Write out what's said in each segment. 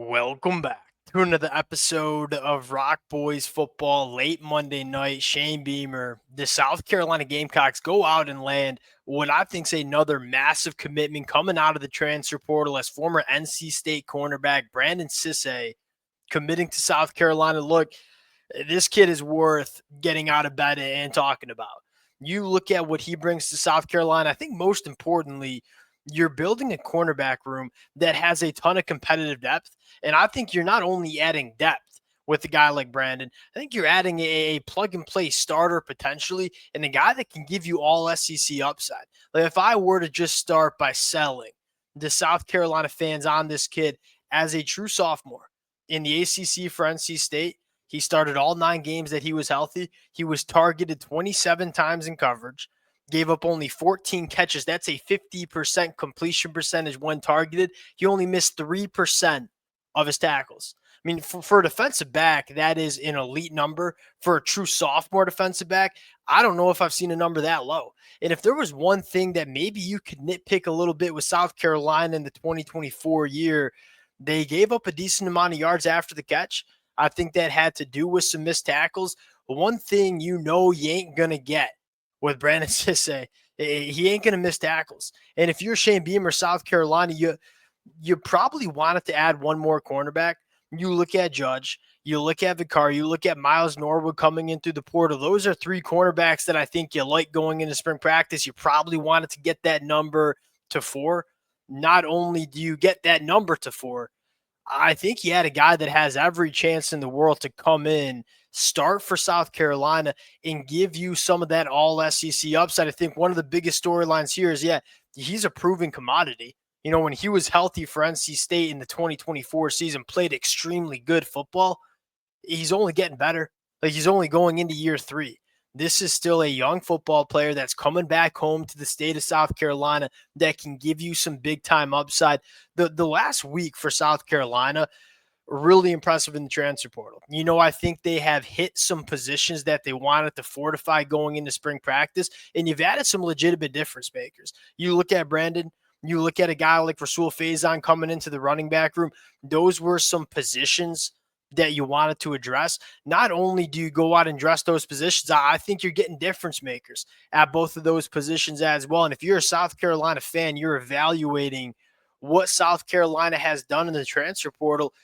Welcome back to another episode of Rock Boys Football late Monday night. Shane Beamer, the South Carolina Gamecocks go out and land what I think is another massive commitment coming out of the transfer portal as former NC State cornerback Brandon Cisse committing to South Carolina. Look, this kid is worth getting out of bed and talking about. You look at what he brings to South Carolina. I think most importantly, you're building a cornerback room that has a ton of competitive depth. And I think you're not only adding depth with a guy like Brandon, I think you're adding a plug and play starter potentially and a guy that can give you all SEC upside. Like if I were to just start by selling the South Carolina fans on this kid as a true sophomore in the ACC for NC State, he started all 9 games that he was healthy. He was targeted 27 times in coverage, gave up only 14 catches. That's a 50% completion percentage when targeted. He only missed 3% of his tackles. I mean, for a defensive back, that is an elite number. For a true sophomore defensive back, I don't know if I've seen a number that low. And if there was one thing that maybe you could nitpick a little bit with South Carolina in the 2024 year, they gave up a decent amount of yards after the catch. I think that had to do with some missed tackles. But one thing you ain't going to get with Brandon Cisse, he ain't going to miss tackles. And if you're Shane Beamer, South Carolina, you probably wanted to add one more cornerback. You look at Judge, you look at Vicar, you look at Miles Norwood coming in through the portal. Those are 3 cornerbacks that I think you like going into spring practice. You probably wanted to get that number to 4. Not only do you get that number to 4, I think he had a guy that has every chance in the world to come in, start for South Carolina, and give you some of that all SEC upside. I think one of the biggest storylines here is, he's a proven commodity. You know, when he was healthy for NC State in the 2024 season, played extremely good football. He's only getting better. Like he's only going into year 3. This is still a young football player that's coming back home to the state of South Carolina that can give you some big time upside. The last week for South Carolina, really impressive in the transfer portal. You know, I think they have hit some positions that they wanted to fortify going into spring practice, and you've added some legitimate difference makers. You look at Brandon, you look at a guy like Rasul Faison coming into the running back room. Those were some positions that you wanted to address. Not only do you go out and address those positions, I think you're getting difference makers at both of those positions as well. And if you're a South Carolina fan, you're evaluating what South Carolina has done in the transfer portal.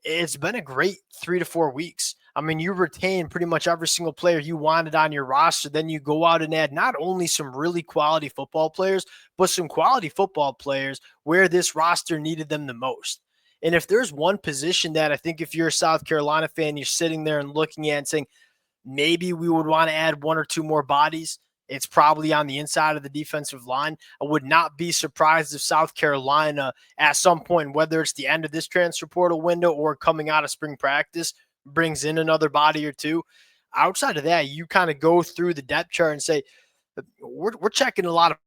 It's been a great 3 to 4 weeks. I mean, you retain pretty much every single player you wanted on your roster. Then you go out and add not only some really quality football players, but some quality football players where this roster needed them the most. And if there's one position that I think if you're a South Carolina fan, you're sitting there and looking at and saying, maybe we would want to add 1 or 2 more bodies, it's probably on the inside of the defensive line. I would not be surprised if South Carolina at some point, whether it's the end of this transfer portal window or coming out of spring practice, brings in another body or 2. Outside of that, you kind of go through the depth chart and say, we're checking a lot of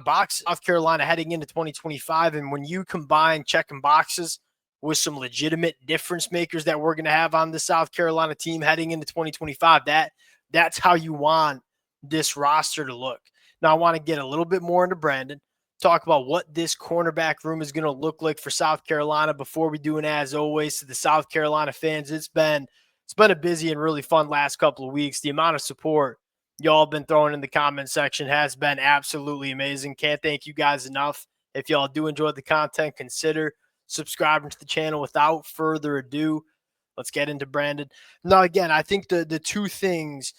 boxes. South Carolina heading into 2025. And when you combine checking boxes with some legitimate difference makers that we're going to have on the South Carolina team heading into 2025, that's how you want this roster to look. Now, I want to get a little bit more into Brandon, talk about what this cornerback room is going to look like for South Carolina before we do. And as always, to the South Carolina fans, it's been a busy and really fun last couple of weeks. The amount of support y'all have been throwing in the comment section has been absolutely amazing. Can't thank you guys enough. If y'all do enjoy the content, consider subscribing to the channel. Without further ado, let's get into Brandon. Now, again, I think the 2 things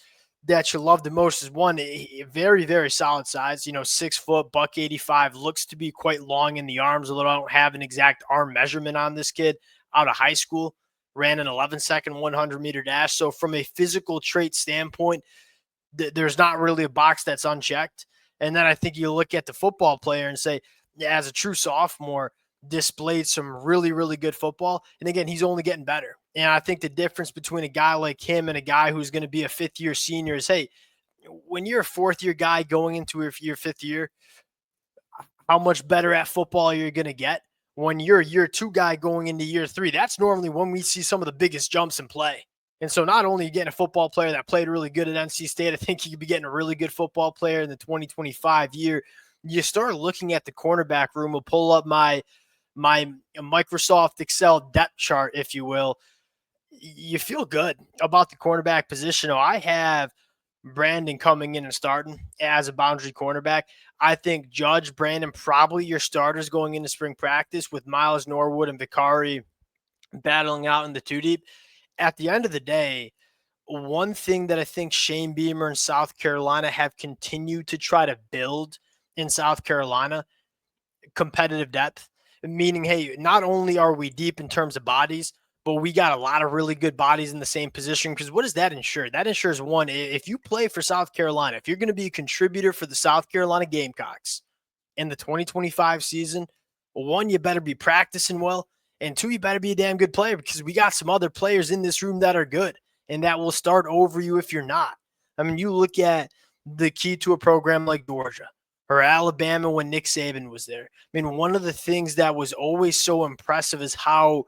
that you love the most is, one, a very, very solid size, 6 foot, buck 85, looks to be quite long in the arms, although I don't have an exact arm measurement on this kid. Out of high school, ran an 11-second 100-meter dash. So from a physical trait standpoint, there's not really a box that's unchecked. And then I think you look at the football player and say, as a true sophomore, displayed some really, really good football. And again, he's only getting better. And I think the difference between a guy like him and a guy who's going to be a 5th-year senior is, hey, when you're a 4th-year guy going into your 5th year, how much better at football you're going to get. When you're a year 2 guy going into year 3, that's normally when we see some of the biggest jumps in play. And so not only are you getting a football player that played really good at NC State, I think you could be getting a really good football player in the 2025 year. You start looking at the cornerback room. We'll pull up my my Microsoft Excel depth chart, if you will, you feel good about the cornerback position. I have Brandon coming in and starting as a boundary cornerback. I think Judge, Brandon, probably your starters going into spring practice with Miles Norwood and Vicari battling out in the two deep. At the end of the day, one thing that I think Shane Beamer and South Carolina have continued to try to build in South Carolina, competitive depth, meaning, hey, not only are we deep in terms of bodies, but we got a lot of really good bodies in the same position. Because what does that ensure? That ensures one, if you play for South Carolina, if you're going to be a contributor for the South Carolina Gamecocks in the 2025 season, one, you better be practicing well. And two, you better be a damn good player because we got some other players in this room that are good and that will start over you if you're not. I mean, you look at the key to a program like Georgia or Alabama when Nick Saban was there. I mean, one of the things that was always so impressive is how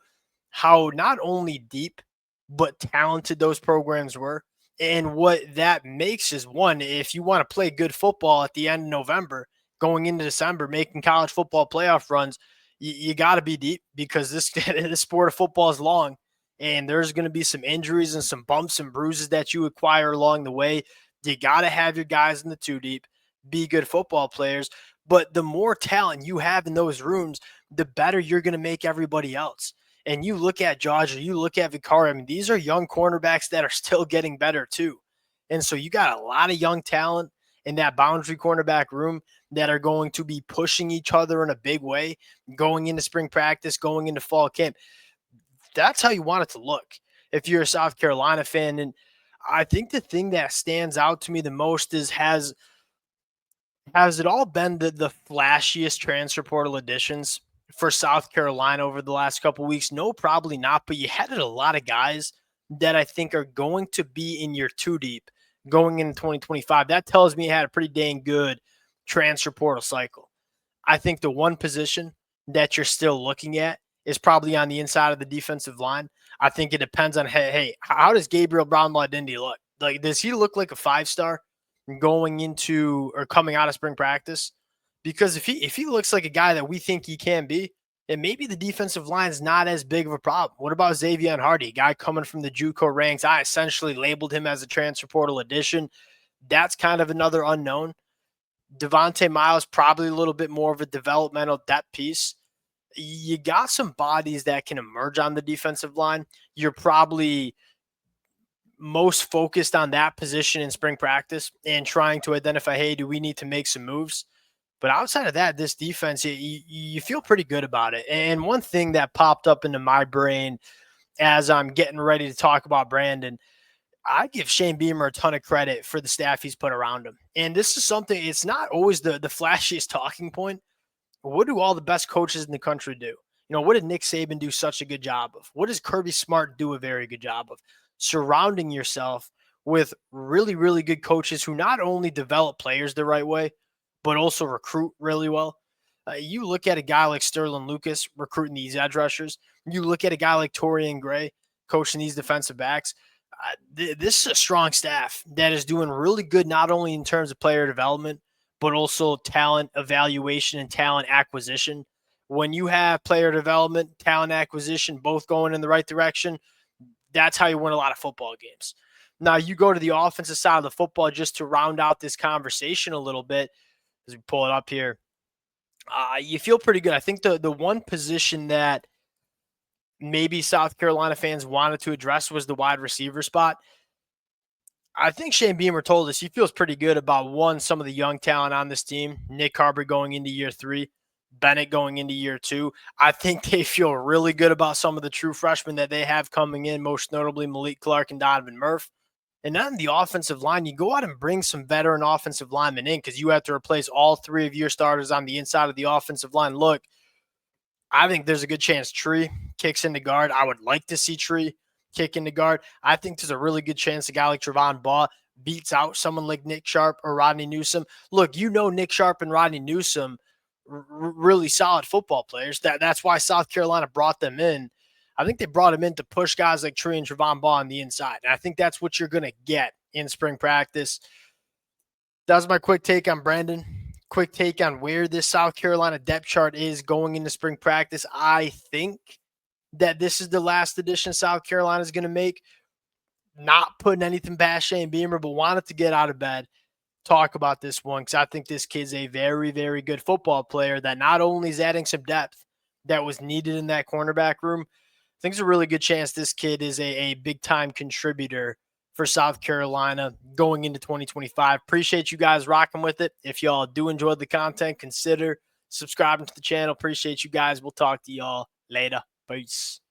not only deep but talented those programs were. And what that makes is one, if you want to play good football at the end of November, going into December, making college football playoff runs, you got to be deep because this sport of football is long and there's going to be some injuries and some bumps and bruises that you acquire along the way. You got to have your guys in the two deep, be good football players. But the more talent you have in those rooms, the better you're going to make everybody else. And you look at Georgia, you look at Vicari. I mean, these are young cornerbacks that are still getting better too. And so you got a lot of young talent in that boundary cornerback room that are going to be pushing each other in a big way, going into spring practice, going into fall camp. That's how you want it to look if you're a South Carolina fan. And I think the thing that stands out to me the most is has it all been the flashiest transfer portal additions for South Carolina over the last couple of weeks? No, probably not. But you had a lot of guys that I think are going to be in your two deep going into 2025. That tells me you had a pretty dang good transfer portal cycle. I think the one position that you're still looking at is probably on the inside of the defensive line. I think it depends on, hey, how does Gabriel Brown-Ladindi look? Like, does he look like a 5-star going into or coming out of spring practice? Because if he looks like a guy that we think he can be, then maybe the defensive line is not as big of a problem. What about Xavier Hardy, guy coming from the JUCO ranks? I essentially labeled him as a transfer portal addition. That's kind of another unknown. Devontae Miles, probably a little bit more of a developmental depth piece. You got some bodies that can emerge on the defensive line. You're probably most focused on that position in spring practice and trying to identify, hey, do we need to make some moves? But outside of that, this defense, you feel pretty good about it. And one thing that popped up into my brain as I'm getting ready to talk about Brandon, I give Shane Beamer a ton of credit for the staff he's put around him. And this is something, it's not always the flashiest talking point. What do all the best coaches in the country do? What did Nick Saban do such a good job of? What does Kirby Smart do a very good job of? Surrounding yourself with really, really good coaches who not only develop players the right way, but also recruit really well. You look at a guy like Sterling Lucas recruiting these edge rushers. You look at a guy like Torian Gray coaching these defensive backs. This is a strong staff that is doing really good, not only in terms of player development, but also talent evaluation and talent acquisition. When you have player development, talent acquisition, both going in the right direction, that's how you win a lot of football games. Now, you go to the offensive side of the football just to round out this conversation a little bit as we pull it up here. You feel pretty good. I think the one position that maybe South Carolina fans wanted to address was the wide receiver spot. I think Shane Beamer told us he feels pretty good about, one, some of the young talent on this team. Nick Carberry going into year 3, Bennett going into year 2. I think they feel really good about some of the true freshmen that they have coming in, most notably Malik Clark and Donovan Murph. And on the offensive line, you go out and bring some veteran offensive linemen in because you have to replace all 3 of your starters on the inside of the offensive line. Look, I think there's a good chance Tree kicks into guard. I would like to see Tree kick into guard. I think there's a really good chance a guy like Trevon Baugh beats out someone like Nick Sharp or Rodney Newsom. Look, Nick Sharp and Rodney Newsom, really solid football players. That's why South Carolina brought them in. I think they brought him in to push guys like Tree and Trevon Baugh on the inside. And I think that's what you're going to get in spring practice. That was my quick take on Brandon. quick take on where this South Carolina depth chart is going into spring practice. I think that this is the last addition South Carolina is going to make. Not putting anything past Shane Beamer, but wanted to get out of bed, talk about this one, because I think this kid's a very, very good football player that not only is adding some depth that was needed in that cornerback room, I think there's a really good chance this kid is a big-time contributor for South Carolina going into 2025. Appreciate you guys rocking with it. If y'all do enjoy the content, consider subscribing to the channel. Appreciate you guys. We'll talk to y'all later. Peace.